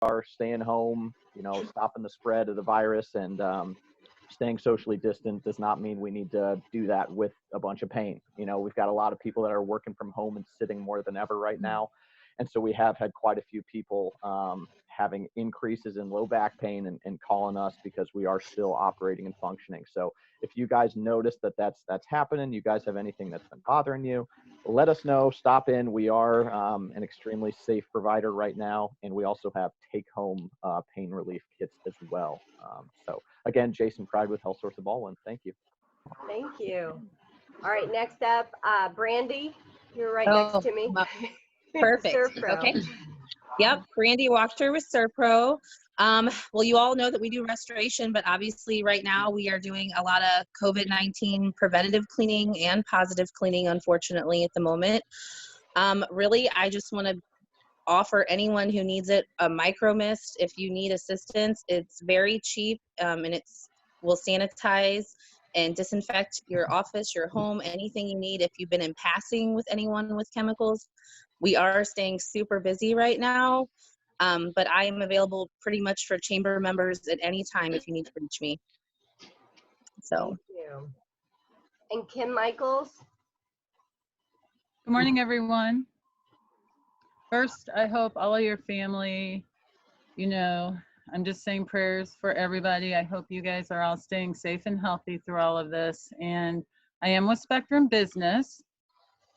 are staying home, stopping the spread of the virus, and staying socially distant does not mean we need to do that with a bunch of pain. We've got a lot of people that are working from home and sitting more than ever right now. And so we have had quite a few people having increases in low back pain and calling us because we are still operating and functioning. So if you guys notice that that's happening, you guys have anything that's been bothering you, let us know. Stop in. We are an extremely safe provider right now, and we also have take-home pain relief kits as well. So again, Jason Pride with Health Source of Baldwin. Thank you. Thank you. All right, next up, Brandy. You're right next to me. Perfect. Okay. Yep, Brandy Wachter with Serpro. Well, you all know that we do restoration, but obviously right now we are doing a lot of COVID-19 preventative cleaning and positive cleaning, unfortunately, at the moment. Really, I just want to offer anyone who needs it a micro mist. If you need assistance, it's very cheap, and will sanitize and disinfect your office, your home, anything you need. If you've been in passing with anyone with chemicals, we are staying super busy right now, but I am available pretty much for chamber members at any time if you need to reach me. So. Thank you. And Kim Michaels. Good morning, everyone. First, I hope all of your family, I'm just saying prayers for everybody. I hope you guys are all staying safe and healthy through all of this. And I am with Spectrum Business.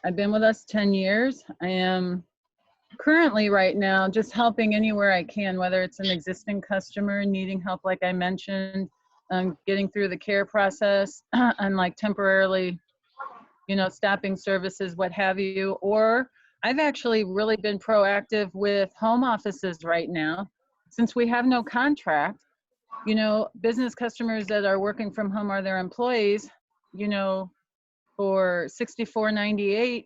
I've been with us 10 years. I am currently right now just helping anywhere I can, whether it's an existing customer needing help, like I mentioned, getting through the care process and like temporarily, stopping services, what have you. Or I've actually really been proactive with home offices right now. Since we have no contract, business customers that are working from home are their employees, for $64.98,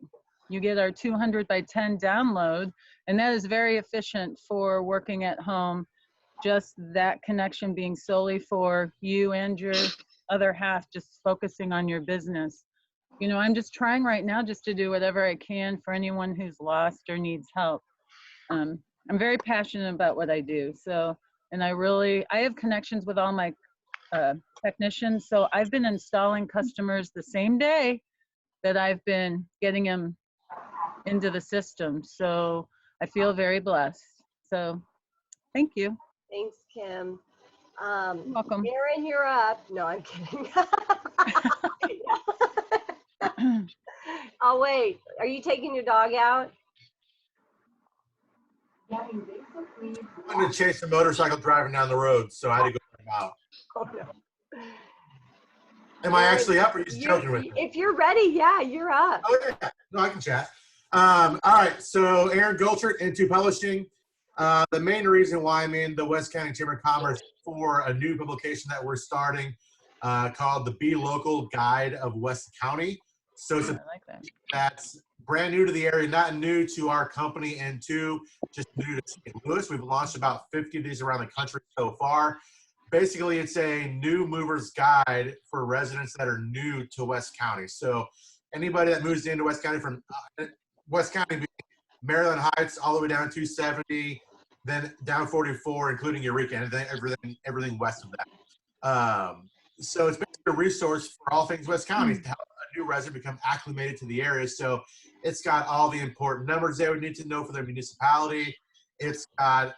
you get our 200 by 10 download, and that is very efficient for working at home. Just that connection being solely for you and your other half, just focusing on your business. I'm just trying right now just to do whatever I can for anyone who's lost or needs help. I'm very passionate about what I do. So, and I have connections with all my technicians. So I've been installing customers the same day that I've been getting them into the system. So I feel very blessed. So thank you. Thanks, Kim. Welcome. Aaron, you're up. No, I'm kidding. Oh, wait. Are you taking your dog out? I'm going to chase a motorcycle driving down the road, so I had to go let him out. Oh, no. Am I actually up, or are you just joking with me? If you're ready, yeah, you're up. Oh, yeah. No, I can chat. All right, so Aaron Gulchert, Into Publishing. The main reason why I'm in the West County Chamber of Commerce for a new publication that we're starting called the Be Local Guide of West County. So it's that's brand new to the area, not new to our company, and just new to St. Louis. We've launched about 50 of these around the country so far. Basically, it's a new mover's guide for residents that are new to West County. So anybody that moves into West County from West County, Maryland Heights, all the way down 270, then down 44, including Eureka, and everything west of that. So it's basically a resource for all things West County to help a new resident become acclimated to the area. So it's got all the important numbers they would need to know for their municipality. It's got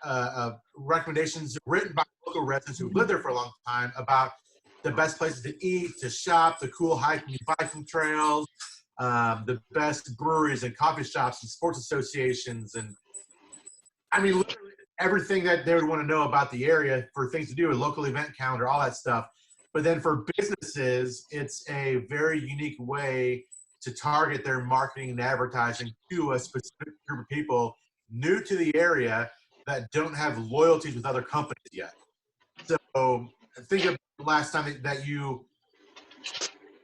recommendations written by local residents who've lived there for a long time about the best places to eat, to shop, the cool hiking and biking trails, the best breweries and coffee shops and sports associations, and I mean, literally everything that they would want to know about the area for things to do, a local event calendar, all that stuff. But then for businesses, it's a very unique way to target their marketing and advertising to a specific group of people new to the area that don't have loyalties with other companies yet. So think of the last time that you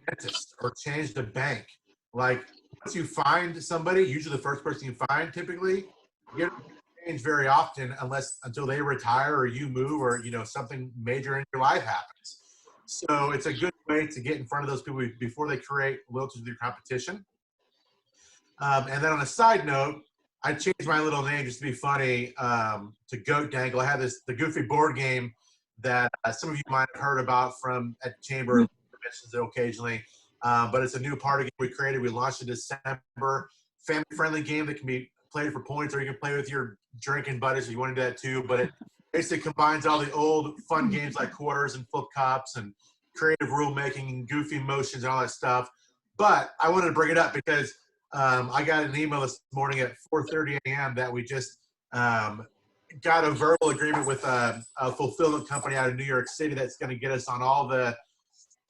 dentist or changed a bank. Like once you find somebody, usually the first person you find typically, you don't change very often until they retire or you move or something major in your life happens. So it's a good way to get in front of those people before they create loyalty to your competition. And then on a side note, I changed my little name just to be funny to Goat Dangle. I have the Goofy board game that some of you might have heard about from at Chamber. Mentions it occasionally, but it's a new party game we created. We launched in December. Family-friendly game that can be played for points, or you can play with your drinking buddies if you want to do that too. But it basically combines all the old fun games like quarters and flip cups and creative rule making and goofy motions and all that stuff. But I wanted to bring it up because I got an email this morning at 4:30 a.m. that we just got a verbal agreement with a fulfillment company out of New York City that's going to get us on all the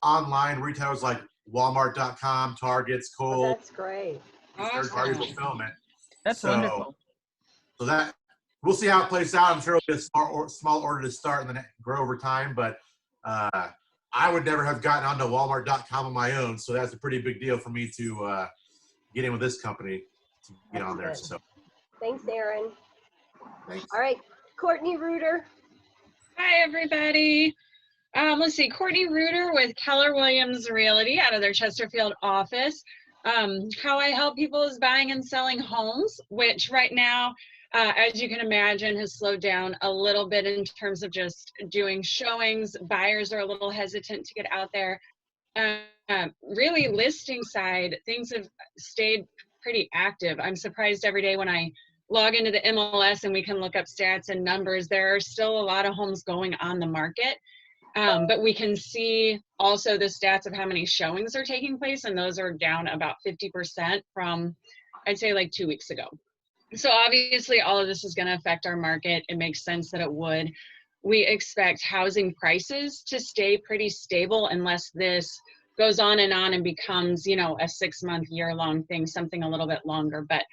online retailers like Walmart.com, Targets, Oh, Kohl's, that's great. third-party fulfillment. That's wonderful. So that we'll see how it plays out. I'm sure it'll be a small order to start and then grow over time. But I would never have gotten onto Walmart.com on my own, so that's a pretty big deal for me to get in with this company to get on there. Good. So Thanks, Aaron. thanks. All right, Courtney Reuter. Hi, everybody. Let's see, Courtney Reuter with Keller Williams Realty out of their Chesterfield office. How I help people is buying and selling homes, which right now, as you can imagine, has slowed down a little bit in terms of just doing showings. Buyers are a little hesitant to get out there. Really, listing side, things have stayed pretty active. I'm surprised every day when I log into the MLS and we can look up stats and numbers. There are still a lot of homes going on the market. But we can see also the stats of how many showings are taking place, and those are down about 50% from, I'd say, like 2 weeks ago. So obviously all of this is going to affect our market. It makes sense that it would. We expect housing prices to stay pretty stable unless this goes on and becomes, you know, a 6-month, year-long thing, something a little bit longer. But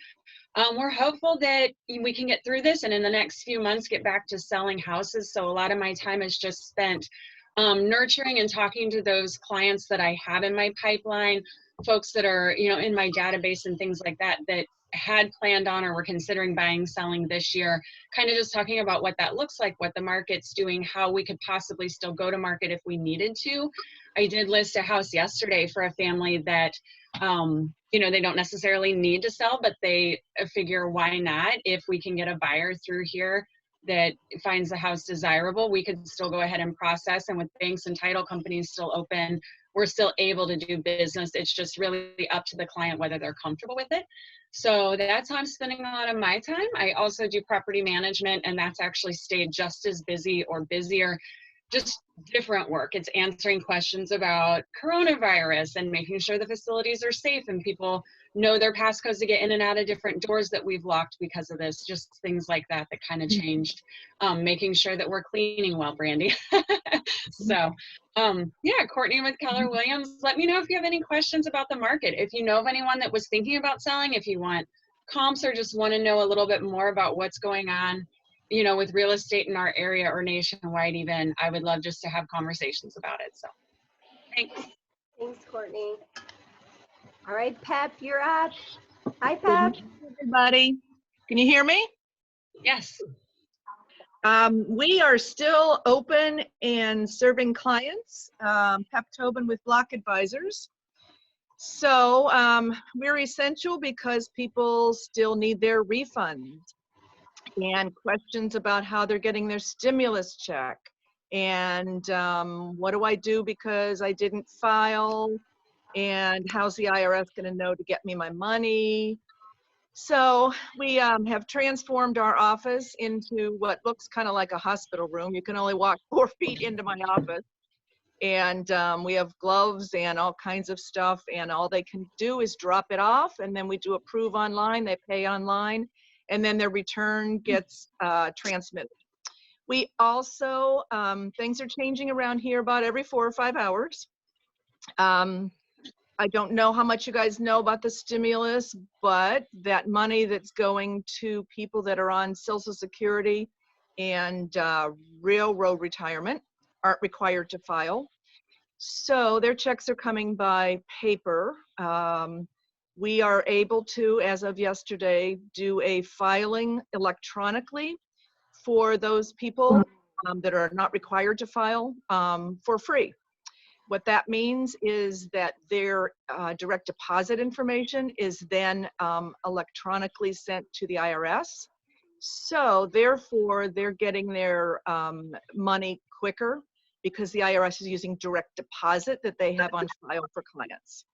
we're hopeful that we can get through this and in the next few months get back to selling houses. So a lot of my time is just spent nurturing and talking to those clients that I have in my pipeline, folks that are, you know, in my database and things like that, that had planned on or were considering buying, selling this year, kind of just talking about what that looks like, what the market's doing, how we could possibly still go to market if we needed to. I did list a house yesterday for a family that, you know, they don't necessarily need to sell, but they figure why not? If we can get a buyer through here that finds the house desirable, we could still go ahead and process. And with banks and title companies still open, we're still able to do business. It's just really up to the client whether they're comfortable with it. So that's how I'm spending a lot of my time. I also do property management, and that's actually stayed just as busy or busier, just different work. It's answering questions about coronavirus and making sure the facilities are safe and people know their passcodes to get in and out of different doors that we've locked because of this, just things like that that kind of changed. Making sure that we're cleaning well, Brandy. So yeah, Courtney with Keller Williams. Let me know if you have any questions about the market. If you know of anyone that was thinking about selling, if you want comps or just want to know a little bit more about what's going on, you know, with real estate in our area or nationwide even, I would love just to have conversations about it. So thanks. Thanks, Courtney. All right, Pep, you're up. Hi, Pep. Everybody, can you hear me? Yes. We are still open and serving clients, Pep Tobin with Block Advisors. So we're essential because people still need their refunds and questions about how they're getting their stimulus check. And what do I do because I didn't file? And how's the IRS going to know to get me my money? So we have transformed our office into what looks kind of like a hospital room. You can only walk 4 feet into my office. And we have gloves and all kinds of stuff. And all they can do is drop it off. And then we do approve online. They pay online. And then their return gets transmitted. We also, things are changing around here about every 4 or 5 hours. I don't know how much you guys know about the stimulus, but that money that's going to people that are on Social Security and railroad retirement aren't required to file. So their checks are coming by paper. We are able to, as of yesterday, do a filing electronically for those people that are not required to file for free. What that means is that their direct deposit information is then electronically sent to the IRS. So therefore, they're getting their money quicker because the IRS is using direct deposit that they have on file for clients.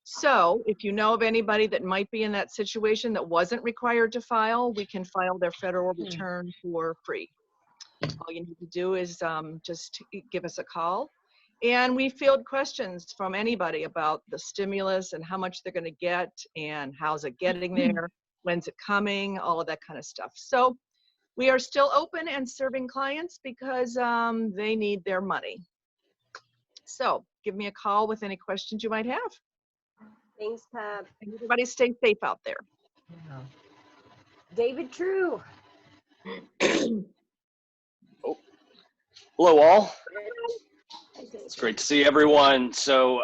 So if you know of anybody that might be in that situation that wasn't required to file, we can file their federal return for free. All you need to do is just give us a call. And we field questions from anybody about the stimulus and how much they're going to get and how's it getting there, when's it coming, all of that kind of stuff. So we are still open and serving clients because they need their money. So give me a call with any questions you might have. Thanks, Pep. And everybody stay safe out there. David True. Hello all. It's great to see everyone. So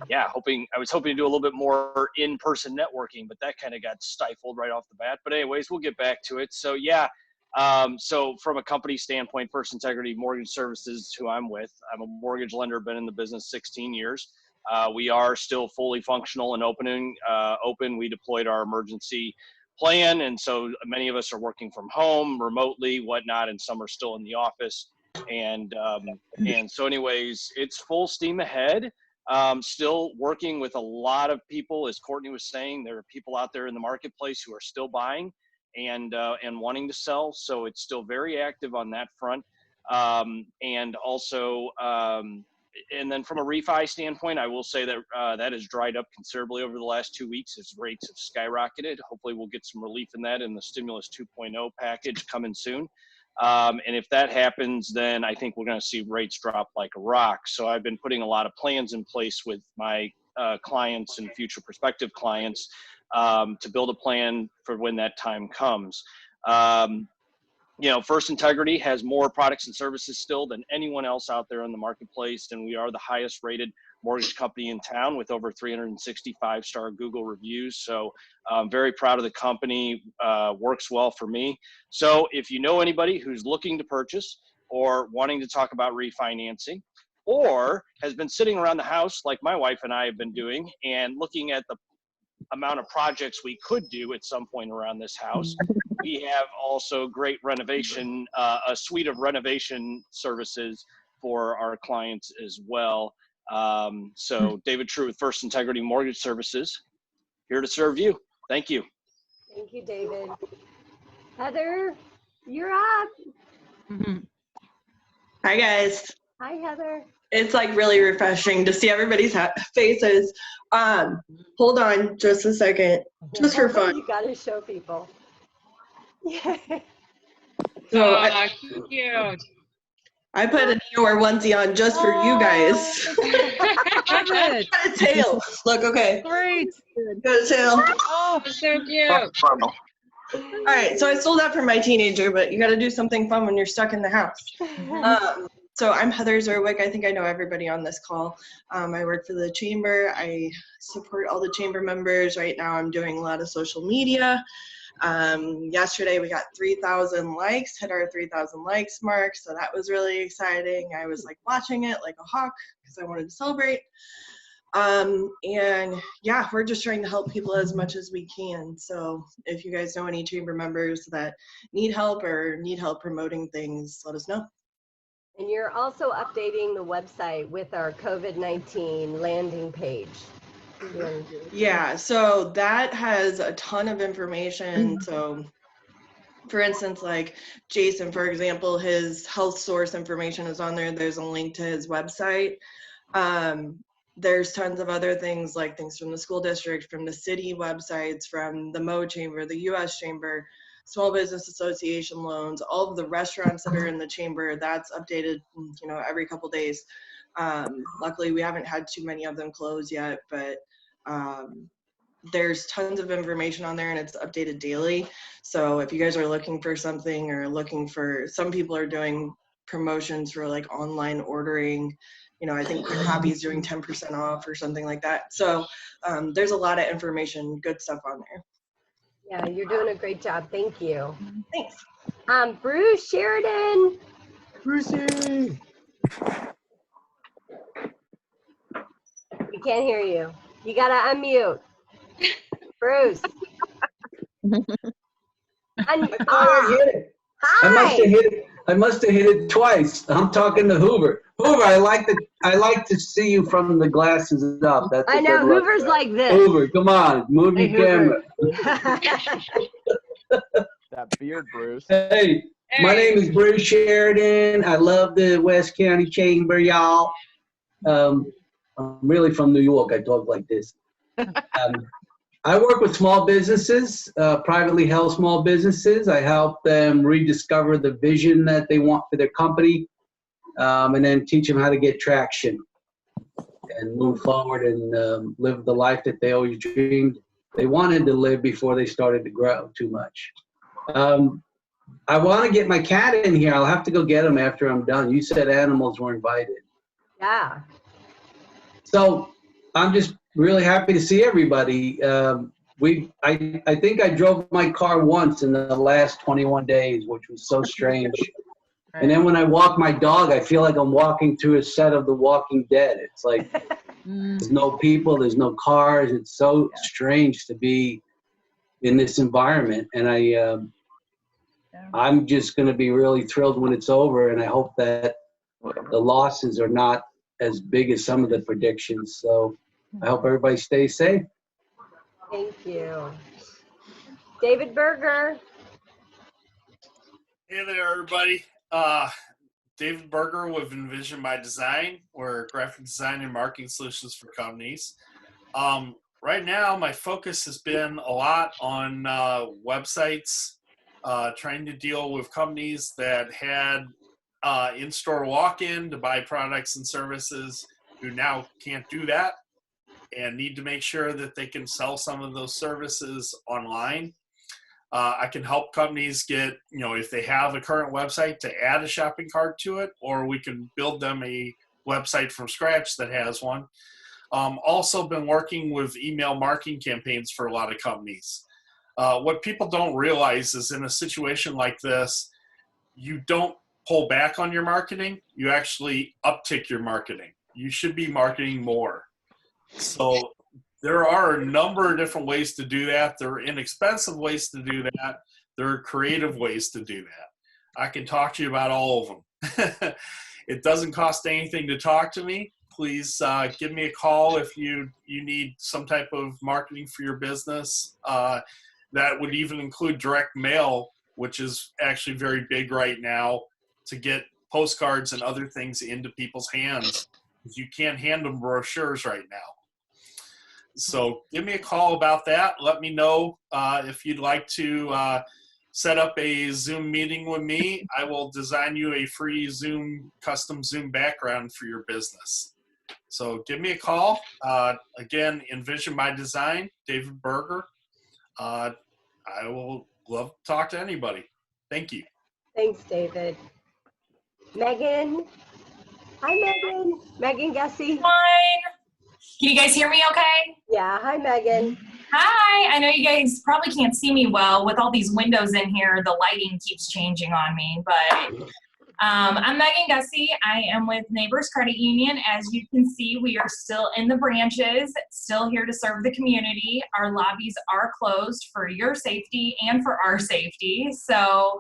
yeah, I was hoping to do a little bit more in-person networking, but that kind of got stifled right off the bat. But anyways, we'll get back to it. So yeah, so from a company standpoint, First Integrity Mortgage Services, who I'm with, I'm a mortgage lender, been in the business 16 years. We are still fully functional and open. We deployed our emergency plan, and so many of us are working from home, remotely, whatnot, and some are still in the office. And so anyways, it's full steam ahead. Still working with a lot of people, as Courtney was saying. There are people out there in the marketplace who are still buying and wanting to sell. So it's still very active on that front. And also, and then from a refi standpoint, I will say that that has dried up considerably over the last 2 weeks as rates have skyrocketed. Hopefully we'll get some relief in that in the Stimulus 2.0 package coming soon. And if that happens, then I think we're going to see rates drop like a rock. So I've been putting a lot of plans in place with my clients and future prospective clients to build a plan for when that time comes. You know, First Integrity has more products and services still than anyone else out there in the marketplace, and we are the highest rated mortgage company in town with over 365-star Google reviews. So I'm very proud of the company, works well for me. So if you know anybody who's looking to purchase or wanting to talk about refinancing, or has been sitting around the house like my wife and I have been doing and looking at the amount of projects we could do at some point around this house, we have also great renovation, a suite of renovation services for our clients as well. So David True with First Integrity Mortgage Services, here to serve you. Thank you. Thank you, David. Heather, you're up. Hi guys. Hi, Heather. It's like really refreshing to see everybody's faces. Hold on just a second, just for fun. You gotta show people. Yeah. So Cute. I put an Eeyore onesie on just for you guys. Love it. Got a tail. Look, okay. Great. Got a tail. Oh, So cute. All right, so I sold that for my teenager, but you got to do something fun when you're stuck in the house. So I'm Heather Zerwick. I think I know everybody on this call. I work for the chamber. I support all the chamber members. Right now I'm doing a lot of social media. Yesterday we got 3,000 likes, hit our 3,000 likes mark. So that was really exciting. I was like watching it like a hawk because I wanted to celebrate. And yeah, we're just trying to help people as much as we can. So if you guys know any chamber members that need help or need help promoting things, let us know. And you're also updating the website with our COVID-19 landing page. Yeah, so that has a ton of information. So for instance, like Jason, for example, his health source information is on there. There's a link to his website. There's tons of other things, like things from the school district, from the city websites, from the Mo Chamber, the US Chamber, Small Business Association loans, all of the restaurants that are in the chamber. That's updated, you know, every couple days. Luckily, we haven't had too many of them close yet, but there's tons of information on there and it's updated daily. So if you guys are looking for something or looking for, some people are doing promotions for like online ordering. You know, I think Quick Copy is doing 10% off or something like that. So there's a lot of information, good stuff on there. Yeah, you're doing a great job. Thank you. Thanks. Bruce Sheridan. Brucey. We can't hear you. You gotta unmute. Bruce. I hit it. Hi. I must have hit it twice. I'm talking to Hoover. Hoover, I like to see you from the glasses up. That's I know Hoover's like this. Hoover, come on, move your camera. That beard, Bruce. Hey, my name is Bruce Sheridan. I love the West County Chamber, y'all. I'm really from New York. I talk like this. I work with small businesses, privately held small businesses. I help them rediscover the vision that they want for their company, and then teach them how to get traction and move forward and live the life that they always dreamed they wanted to live before they started to grow too much. I want to get my cat in here. I'll have to go get him after I'm done. You said animals were invited. Yeah. So I'm just really happy to see everybody. I think I drove my car once in the last 21 days, which was so strange. And then when I walk my dog, I feel like I'm walking through a set of The Walking Dead. It's like there's no people, there's no cars. It's so strange to be in this environment. And I'm just going to be really thrilled when it's over. And I hope that the losses are not as big as some of the predictions. So I hope everybody stays safe. Thank you. David Berger. Hey there, everybody. David Berger with Envision by Design. We're graphic design and marketing solutions for companies. Right now, my focus has been a lot on websites, trying to deal with companies that had in-store walk-in to buy products and services who now can't do that and need to make sure that they can sell some of those services online. I can help companies get, if they have a current website, to add a shopping cart to it, or we can build them a website from scratch that has one. Also been working with email marketing campaigns for a lot of companies. What people don't realize is in a situation like this, you don't pull back on your marketing, you actually uptick your marketing. You should be marketing more. So there are a number of different ways to do that. There are inexpensive ways to do that. There are creative ways to do that. I can talk to you about all of them. It doesn't cost anything to talk to me. Please give me a call if you need some type of marketing for your business. That would even include direct mail, which is actually very big right now, to get postcards and other things into people's hands. You can't hand them brochures right now. So give me a call about that. Let me know if you'd like to set up a Zoom meeting with me. I will design you a free custom Zoom background for your business. So give me a call. Again, Envision by Design, David Berger. I will love to talk to anybody. Thank you. Thanks, David. Megan. Hi, Megan. Megan Gussie. Hi. Can you guys hear me okay? Yeah. Hi, Megan. Hi. I know you guys probably can't see me well with all these windows in here. The lighting keeps changing on me, but I'm Megan Gussie. I am with Neighbors Credit Union. As you can see, we are still in the branches, still here to serve the community. Our lobbies are closed for your safety and for our safety. So,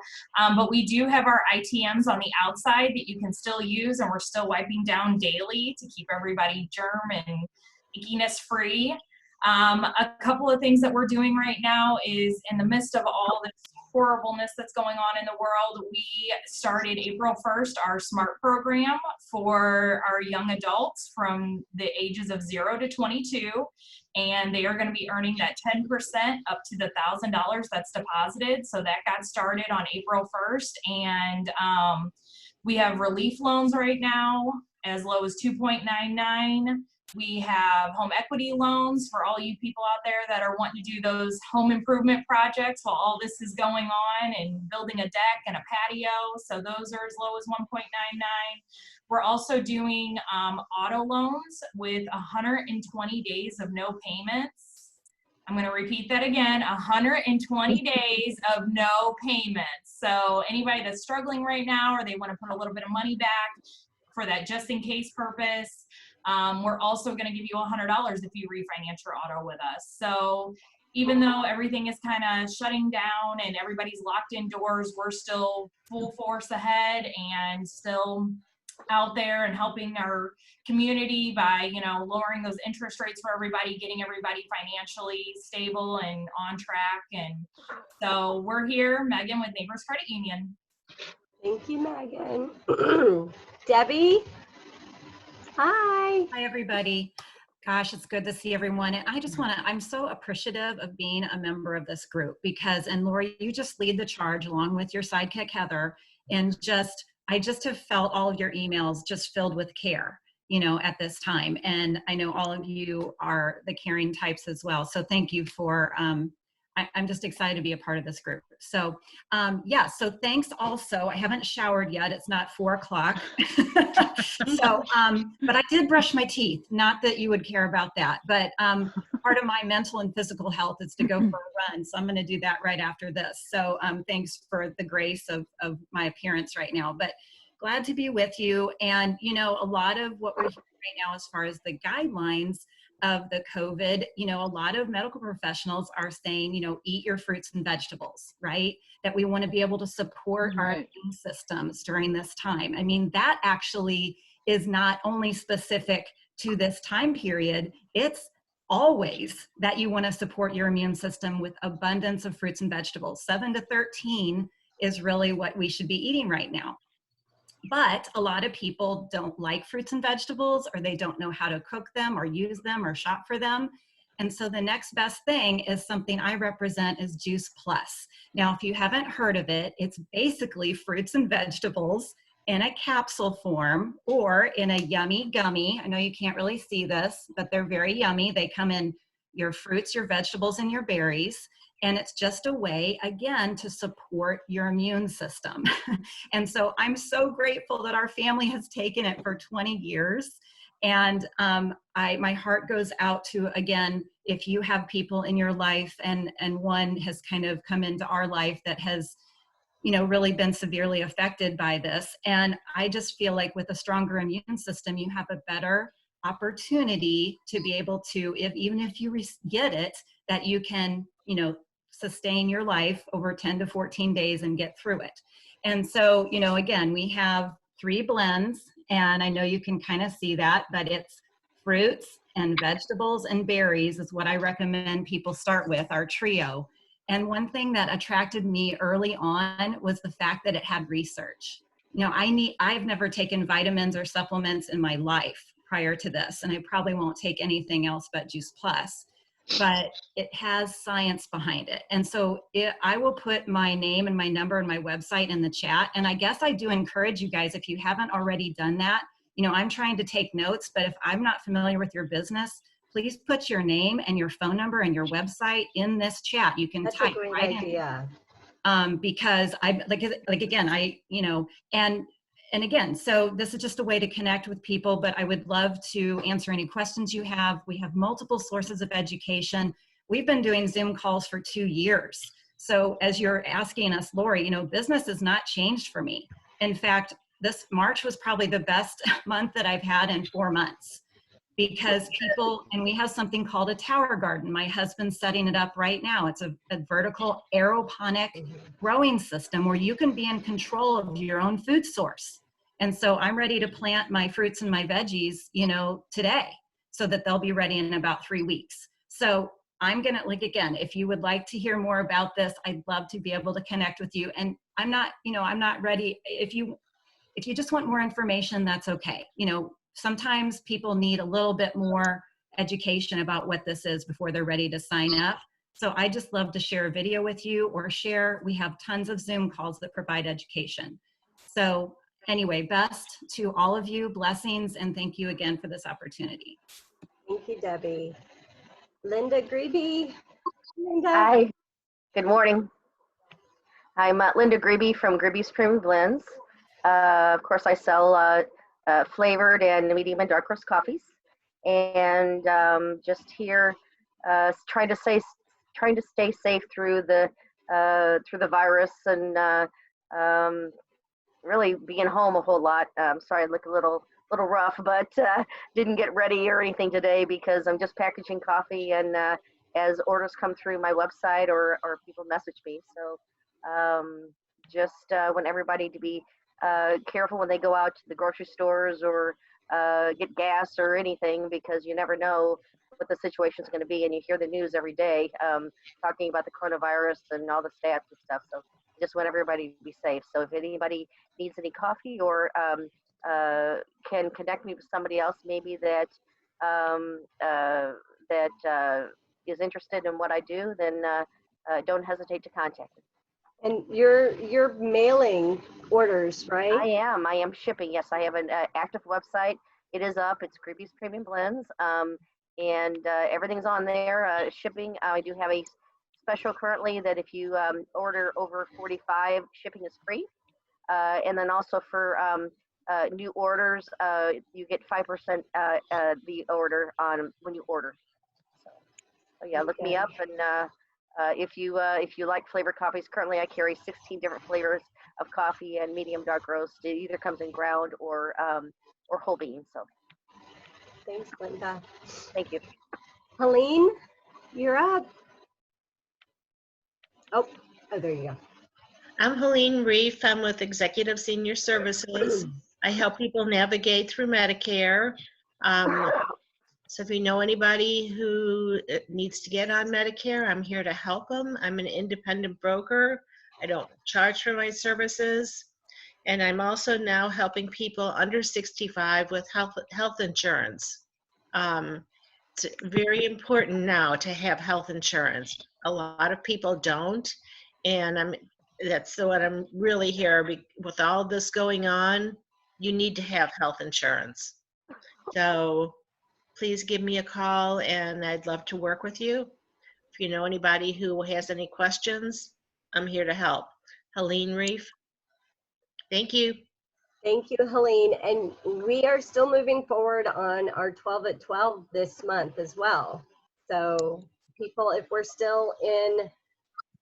but we do have our ITMs on the outside that you can still use, and we're still wiping down daily to keep everybody germ and ickiness free. A couple of things that we're doing right now is, in the midst of all this horribleness that's going on in the world, we started April 1st our SMART program for our young adults from the ages of 0 to 22, and they are going to be earning that 10% up to the $1,000 that's deposited. So that got started on April 1st, and we have relief loans right now as low as 2.99. We have home equity loans for all you people out there that are wanting to do those home improvement projects while all this is going on, and building a deck and a patio. So those are as low as 1.99. We're also doing auto loans with 120 days of no payments. I'm going to repeat that again, 120 days of no payments. So anybody that's struggling right now, or they want to put a little bit of money back for that just in case purpose, We're also going to give you $100 if you refinance your auto with us. So even though everything is kind of shutting down and everybody's locked indoors, we're still full force ahead and still out there and helping our community by, you know, lowering those interest rates for everybody, getting everybody financially stable and on track. And so we're here, Megan with Neighbors Credit Union. Thank you, Megan. Debbie? Hi. Hi, everybody. Gosh, it's good to see everyone. And I just want to, I'm so appreciative of being a member of this group because, and Lori, you just lead the charge along with your sidekick, Heather, and I just have felt all of your emails just filled with care, you know, at this time. And I know all of you are the caring types as well. So thank you for, I'm just excited to be a part of this group. So yeah, so thanks also. I haven't showered yet. It's not 4 o'clock. So, but I did brush my teeth. Not that you would care about that, but part of my mental and physical health is to go for a run. So I'm gonna do that right after this. So thanks for the grace of my appearance right now, but glad to be with you. And you know, a lot of what we're hearing right now as far as the guidelines of the COVID, you know, a lot of medical professionals are saying, you know, eat your fruits and vegetables, right? That we want to be able to support our immune systems during this time. I mean, that actually is not only specific to this time period, it's always that you want to support your immune system with abundance of fruits and vegetables. 7 to 13 is really what we should be eating right now. But a lot of people don't like fruits and vegetables, or they don't know how to cook them or use them or shop for them. And so the next best thing is something I represent is Juice Plus. Now, if you haven't heard of it, it's basically fruits and vegetables in a capsule form or in a yummy gummy. I know you can't really see this, but they're very yummy. They come in your fruits, your vegetables, and your berries. And it's just a way, again, to support your immune system. And so I'm so grateful that our family has taken it for 20 years. And my heart goes out to, again, if you have people in your life and one has kind of come into our life that has, you know, really been severely affected by this. And I just feel like with a stronger immune system, you have a better opportunity to be able to, even if you get it, that you can, you know, sustain your life over 10 to 14 days and get through it. And so, you know, again, we have 3 blends, and I know you can kind of see that, but it's fruits and vegetables and berries is what I recommend people start with, our trio. And one thing that attracted me early on was the fact that it had research. You know, I've never taken vitamins or supplements in my life prior to this, and I probably won't take anything else but Juice Plus. But it has science behind it. And so I will put my name and my number and my website in the chat. And I guess I do encourage you guys, if you haven't already done that, you know, I'm trying to take notes, but if I'm not familiar with your business, please put your name and your phone number and your website in this chat. You can type right in. Because I, like again, I, you know, and again, so this is just a way to connect with people, but I would love to answer any questions you have. We have multiple sources of education. We've been doing Zoom calls for 2 years. So as you're asking us, Lori, you know, business has not changed for me. In fact, this March was probably the best month that I've had in 4 months because people, and we have something called a tower garden. My husband's setting it up right now. It's a vertical aeroponic growing system where you can be in control of your own food source. And so I'm ready to plant my fruits and my veggies, you know, today so that they'll be ready in about 3 weeks. So I'm gonna, like, again, if you would like to hear more about this, I'd love to be able to connect with you. And I'm not, you know, I'm not ready. If you just want more information, that's okay. You know, sometimes people need a little bit more education about what this is before they're ready to sign up. So I just love to share a video with you or we have tons of Zoom calls that provide education. So anyway, best to all of you, blessings, and thank you again for this opportunity. Thank you, Debbie. Linda Grebe. Linda. Hi, good morning. I'm Linda Grebe from Grebe's Premium Blends. Of course, I sell flavored and medium and dark roast coffees, and just here trying to stay safe through the virus and really being home a whole lot. Sorry, I look a little rough, but didn't get ready or anything today because I'm just packaging coffee, and as orders come through my website or people message me. So just want everybody to be careful when they go out to the grocery stores or get gas or anything, because you never know what the situation is going to be, and you hear the news every day talking about the coronavirus and all the stats and stuff. So just want everybody to be safe. So if anybody needs any coffee or can connect me with somebody else maybe that is interested in what I do, then don't hesitate to contact me. And you're mailing orders, right? I am shipping. Yes, I have an active website. It is up. It's Gribby's Premium Blends, and everything's on there. Shipping. I do have a special currently that if you order over 45, shipping is free. And then also for new orders, you get 5% the order on when you order. So yeah, look me up, and if you like flavored coffees, currently I carry 16 different flavors of coffee and medium dark roast. It either comes in ground or whole bean. So thanks, Linda. Thank you. Helene, you're up. Oh, there you go. I'm Helene Reef. I'm with Executive Senior Services. I help people navigate through Medicare. So if you know anybody who needs to get on Medicare, I'm here to help them. I'm an independent broker. I don't charge for my services. And I'm also now helping people under 65 with health insurance. It's very important now to have health insurance. A lot of people don't. And that's what I'm really here with all this going on. You need to have health insurance. So please give me a call, and I'd love to work with you. If you know anybody who has any questions, I'm here to help. Helene Reef. Thank you. Thank you, Helene. And we are still moving forward on our 12 at 12 this month as well. So people, if we're still in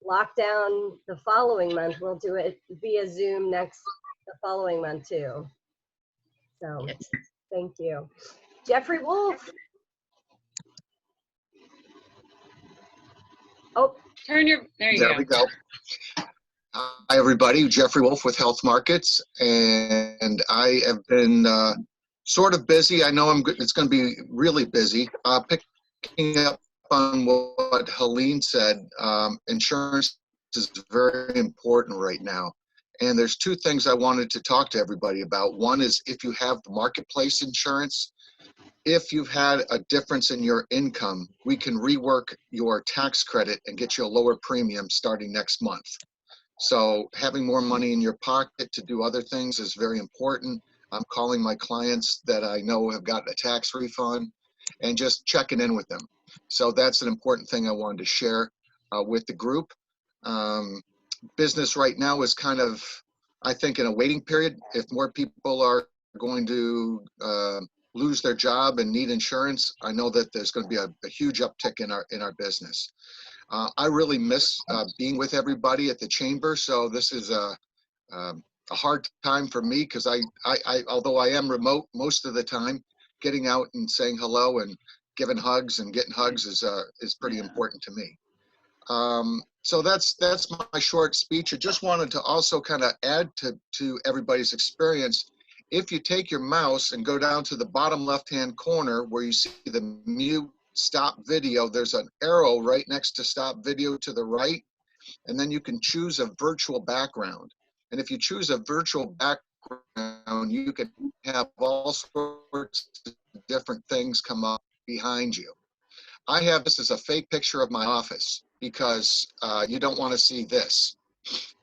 lockdown the following month, we'll do it via Zoom the following month too. So yes. Thank you. Jeffrey Wolf. Oh, there you go. There we go. Hi, everybody. Jeffrey Wolf with Health Markets, and I have been sort of busy. I know it's going to be really busy. Picking up on what Helene said, insurance is very important right now. And there's two things I wanted to talk to everybody about. One is if you have the marketplace insurance, if you've had a difference in your income, we can rework your tax credit and get you a lower premium starting next month. So having more money in your pocket to do other things is very important. I'm calling my clients that I know have gotten a tax refund and just checking in with them. So that's an important thing I wanted to share with the group. Business right now is kind of, I think, in a waiting period. If more people are going to lose their job and need insurance, I know that there's going to be a huge uptick in our business. I really miss being with everybody at the chamber, so this is a hard time for me because I although I am remote most of the time, getting out and saying hello and giving hugs and getting hugs is pretty important to me. So that's my short speech. I just wanted to also kind of add to everybody's experience. If you take your mouse and go down to the bottom left-hand corner where you see the mute stop video, there's an arrow right next to stop video to the right, and then you can choose a virtual background. And if you choose a virtual background, you can have all sorts of different things come up behind you. I have this as a fake picture of my office because you don't want to see this.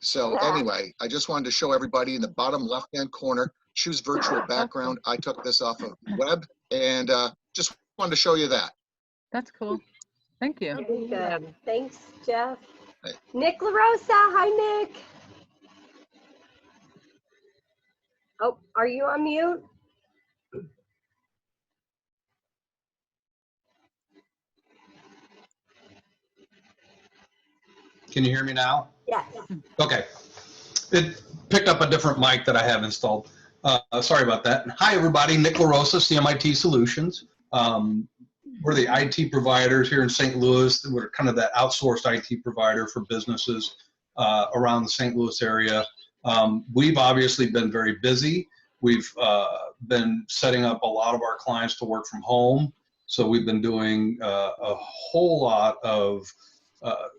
So anyway, I just wanted to show everybody in the bottom left-hand corner, choose virtual background. I took this off of the web and just wanted to show you that. That's cool. Thank you. Very good. Thanks, Jeff. Hey. Nick LaRosa. Hi, Nick. Oh, are you on mute? Can you hear me now? Yes. Okay. picked up a different mic that I have installed. Sorry about that. Hi, everybody. Nick LaRosa, CMIT Solutions. We're the IT providers here in St. Louis. We're kind of that outsourced IT provider for businesses around the St. Louis area. We've obviously been very busy. We've been setting up a lot of our clients to work from home. So we've been doing a whole lot of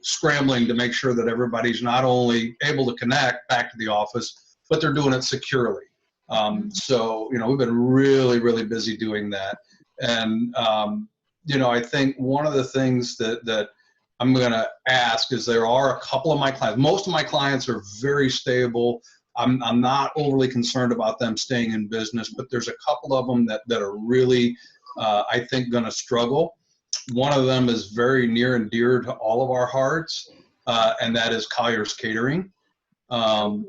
scrambling to make sure that everybody's not only able to connect back to the office, but they're doing it securely. So, you know, we've been really, really busy doing that. And, you know, I think one of the things that I'm going to ask is there are a couple of my clients, most of my clients are very stable. I'm not overly concerned about them staying in business, but there's a couple of them that are really, I think, going to struggle. One of them is very near and dear to all of our hearts, and that is Collier's Catering.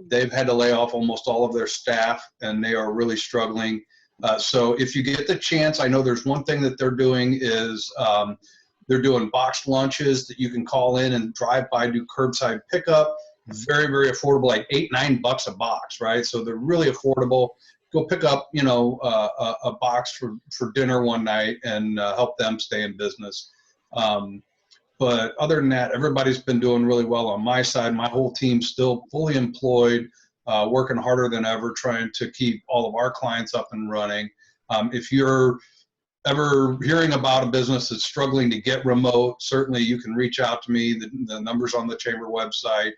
They've had to lay off almost all of their staff, and they are really struggling. So if you get the chance, I know there's one thing that they're doing is they're doing boxed lunches that you can call in and drive by, do curbside pickup. Very, very affordable, like $8-9 a box, right? So they're really affordable. Go pick up, you know, a box for dinner one night and help them stay in business. But other than that, everybody's been doing really well on my side. My whole team's still fully employed, working harder than ever, trying to keep all of our clients up and running. If you're ever hearing about a business that's struggling to get remote, certainly you can reach out to me. The number's on the chamber website.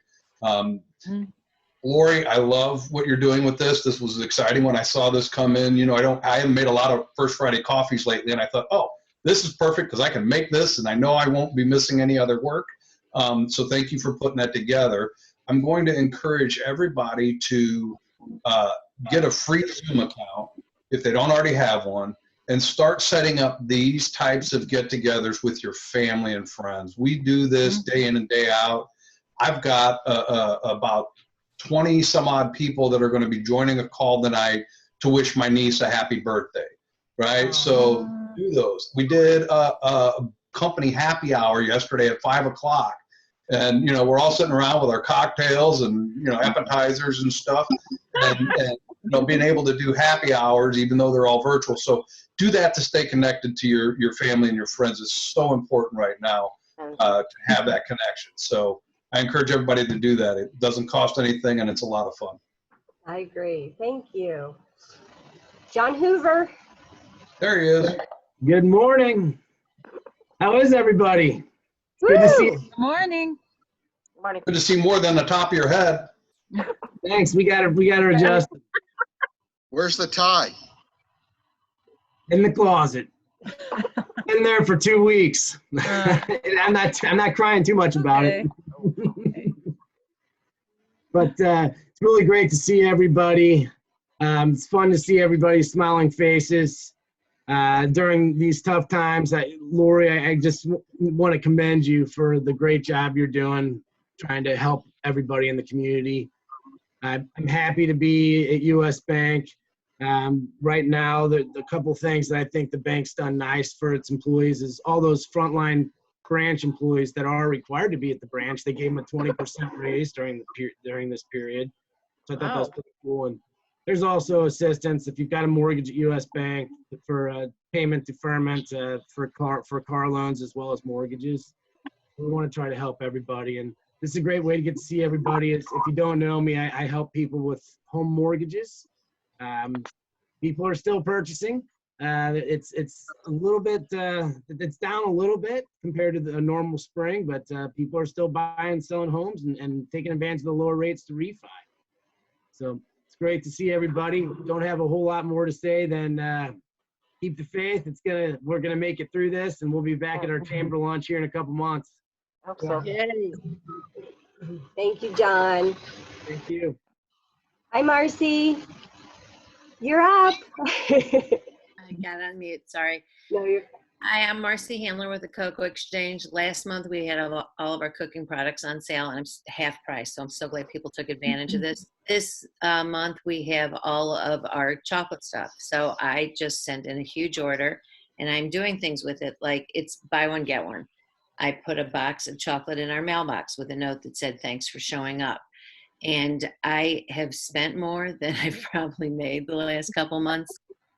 Lori, I love what you're doing with this. This was exciting when I saw this come in. You know, I haven't made a lot of First Friday coffees lately, and I thought, oh, this is perfect because I can make this, and I know I won't be missing any other work. So thank you for putting that together. I'm going to encourage everybody to get a free Zoom account if they don't already have one, and start setting up these types of get-togethers with your family and friends. We do this day in and day out. I've got about 20 some odd people that are going to be joining a call tonight to wish my niece a happy birthday, right? So do those. We did a company happy hour yesterday at 5 o'clock. And, you know, we're all sitting around with our cocktails and, you know, appetizers and stuff. And you know, being able to do happy hours, even though they're all virtual. So do that to stay connected to your family and your friends. Is so important right now to have that connection. So I encourage everybody to do that. It doesn't cost anything, and it's a lot of fun. I agree. Thank you. John Hoover. There he is. Good morning. How is everybody? Woo! Good to see you. Good morning. Good to see more than the top of your head. Thanks. We gotta adjust. Where's the tie? In the closet. In there for 2 weeks. I'm not crying too much about it. But it's really great to see everybody. It's fun to see everybody's smiling faces during these tough times. Lori, I just want to commend you for the great job you're doing, trying to help everybody in the community. I'm happy to be at U.S. Bank. Right now, the couple things that I think the bank's done nice for its employees is all those frontline branch employees that are required to be at the branch. They gave them a 20% raise during this period. So I thought that was pretty cool. And there's also assistance if you've got a mortgage at U.S. Bank for payment deferment for car loans as well as mortgages. We want to try to help everybody, and this is a great way to get to see everybody. If you don't know me, I help people with home mortgages. People are still purchasing. It's a little bit, it's down a little bit compared to a normal spring, but people are still buying and selling homes and taking advantage of the lower rates to refi. So it's great to see everybody. Don't have a whole lot more to say than keep the faith. We're gonna make it through this, and we'll be back at our chamber lunch here in a couple months. Hope so. Thank you, John. Thank you. Hi, Marcy. You're up. I got on mute, sorry. No, you're. Hi, I'm Marcy Handler with the Cocoa Exchange. Last month we had all of our cooking products on sale, and I'm half price, so I'm so glad people took advantage of this. This month we have all of our chocolate stuff, so I just sent in a huge order, and I'm doing things with it like it's buy one, get one. I put a box of chocolate in our mailbox with a note that said, thanks for showing up. And I have spent more than I've probably made the last couple months.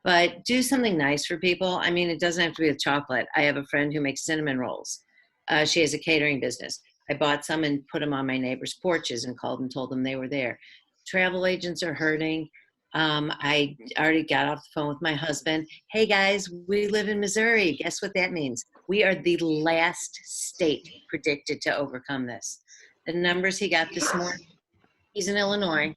But do something nice for people. I mean, it doesn't have to be with chocolate. I have a friend who makes cinnamon rolls. She has a catering business. I bought some and put them on my neighbors' porches and called and told them they were there. Travel agents are hurting. I already got off the phone with my husband. Hey guys, we live in Missouri. Guess what that means? We are the last state predicted to overcome this. The numbers he got this morning, he's in Illinois,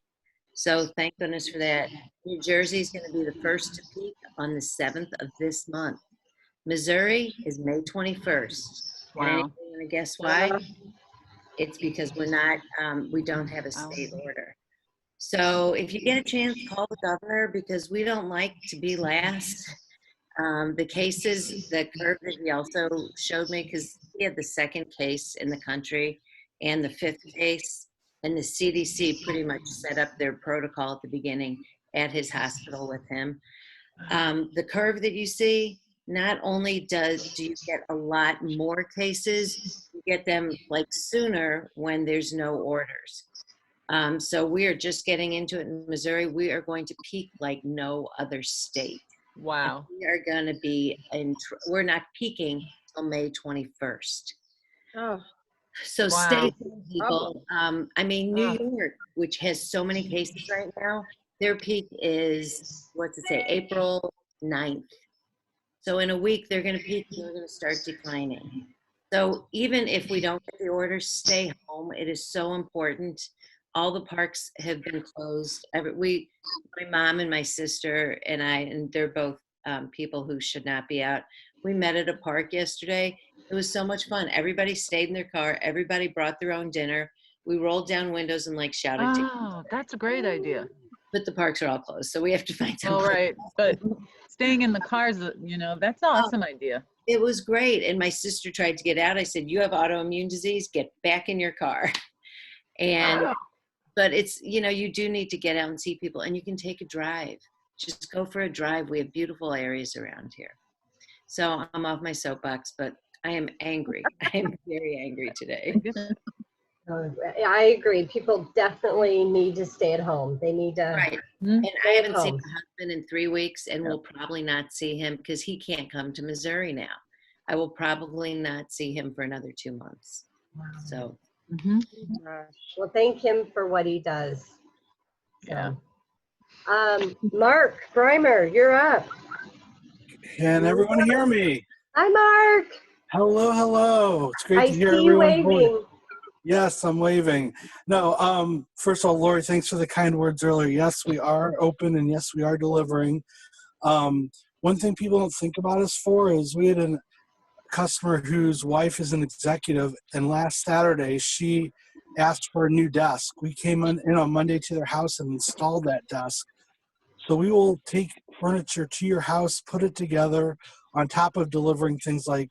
so thank goodness for that. New Jersey is going to be the first to peak on the 7th of this month. Missouri is May 21st. Wow. And you guess why? It's because we're not, we don't have a state order. So if you get a chance, call the governor, because we don't like to be last. The cases, the curve that he also showed me, because he had the 2nd case in the country and the 5th case, and the CDC pretty much set up their protocol at the beginning at his hospital with him. The curve that you see, not only do you get a lot more cases, you get them like sooner when there's no orders. So we are just getting into it in Missouri. We are going to peak like no other state. Wow. And we are going to be we're not peaking till May 21st. Oh. So Wow. stay tuned, people. I mean, New York, which has so many cases right now, their peak is, what's it say, April 9th. So in a week, they're going to peak and they're going to start declining. So even if we don't get the orders, stay home. It is so important. All the parks have been closed. My mom and my sister and I, and they're both people who should not be out. We met at a park yesterday. It was so much fun. Everybody stayed in their car. Everybody brought their own dinner. We rolled down windows and like shouted. Oh, that's a great idea. But the parks are all closed, so we have to find some. All right, but staying in the cars, you know, that's an awesome idea. It was great. And my sister tried to get out. I said, you have autoimmune disease, get back in your car. And, but it's, you know, you do need to get out and see people, and you can take a drive. Just go for a drive. We have beautiful areas around here. So I'm off my soapbox, but I am angry. I am very angry today. I agree. People definitely need to stay at home. They need to. Right. And I haven't seen my husband in 3 weeks, and will probably not see him because he can't come to Missouri now. I will probably not see him for another 2 months. So. Well, thank him for what he does. Yeah. Mark Breimer, you're up. Can everyone hear me? Hi, Mark. Hello, hello. It's great to hear I see you everyone's voice. waving. Yes, I'm waving. No, first of all, Lori, thanks for the kind words earlier. Yes, we are open, and yes, we are delivering. One thing people don't think about us for is we had a customer whose wife is an executive, and last Saturday she asked for a new desk. We came in on Monday to their house and installed that desk. So we will take furniture to your house, put it together, on top of delivering things like